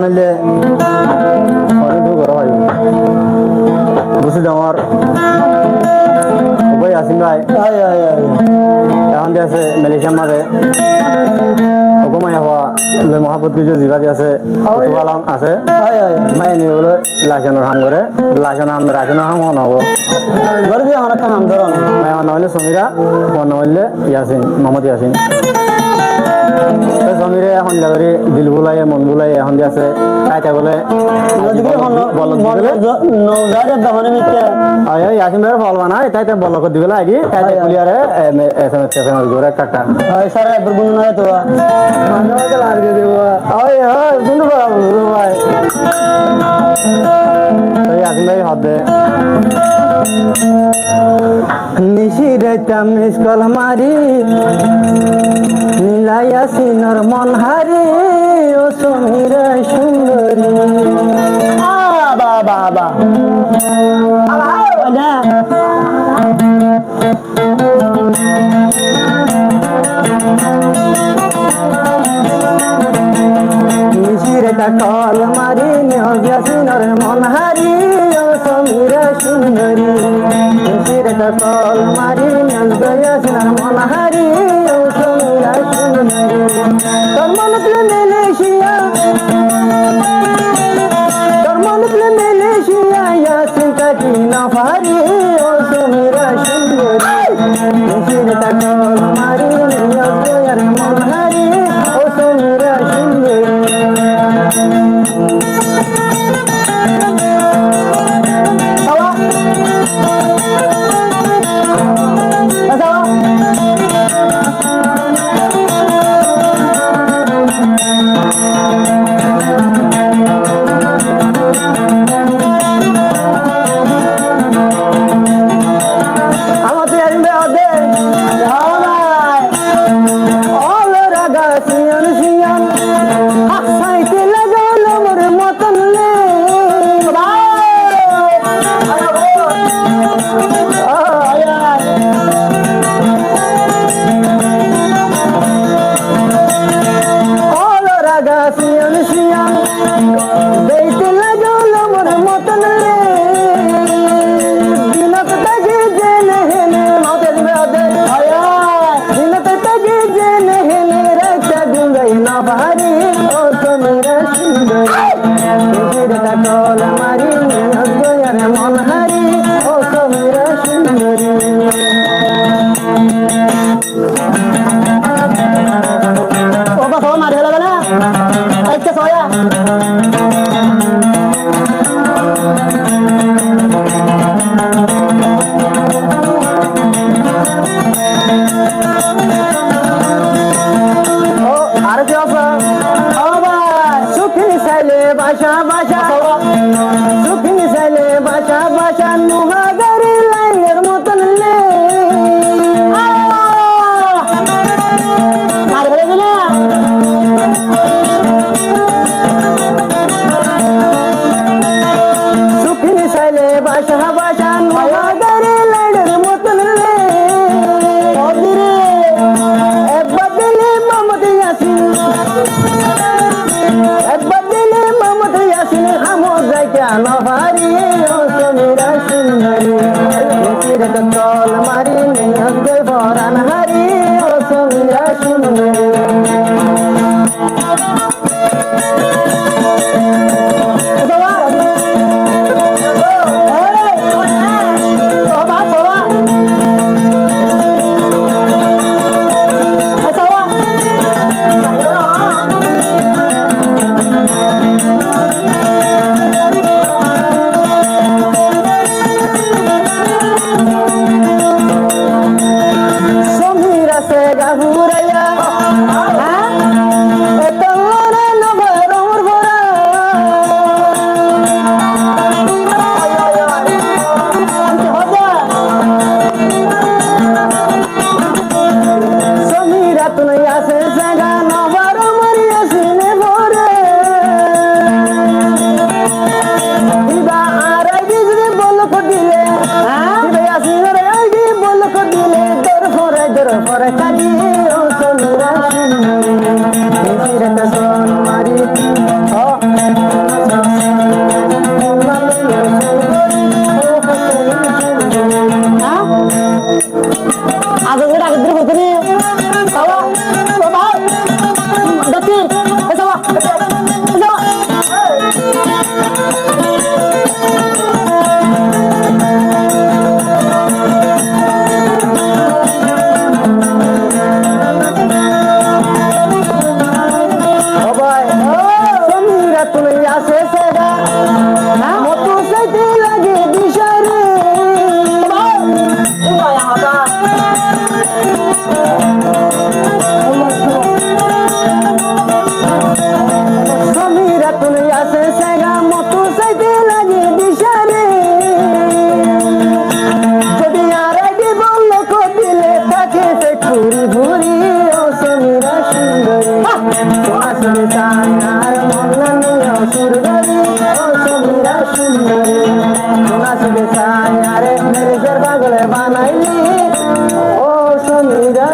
হইলে বুঝি আমার উপায় আসিম ভাই এখন যে আছে মালয়েশিয়ার মাঝে অকমাই হওয়া যে মহাপত কিছু জিবাদি আছে আলাম আছে মাই নিয়ে বলে লাইসেন্সের হাম করে লাইসেন্সের হাম হন হবো নহলে সমীরা নহলে ইয়াসিন মোহাম্মদ ইয়াসিন সমীরে এখন যাবে দিল বুলাই মন বুলাই এখন যে আছে তাইতে বলে ইয়াসিন ভাইয়ের ফল বানায় তাইতে বলক দিবে আইডি তাইতে কুলিয়ারে এসএমএস করে কাটা স্যার এবার গুণ নয় তো ইয়াসিন ভাই হবে নিশিরাইতাম মিসকল মারি নীলায়াসিনর মন হারি ও সমীরা সুন্দরী বাবা বাবা নিশিরাইতা কল মারি নীলায়াসিনর মন হারি ও সমীরা সুন্দরী নিশিরাইতা কল মারি নীলায়াসিনর মন হারি ও সমীরা সুন্দরী তোর মন প্রেমেলেশিয়া তোর মন প্রেমেলেশিয়া ইয়াসিন কাটি না পারি ও সমীরা সুন্দরী নিশিরাইতা কল মারি নীলায়াসিনর মন হারি ও সমীরা সুন্দরী মন্না নিয়ে সুরগরি ও সমীরা সুন্দরী সোনা সুখে ছায়া রে মেরে পাগলে বানাইলি ও সমীরা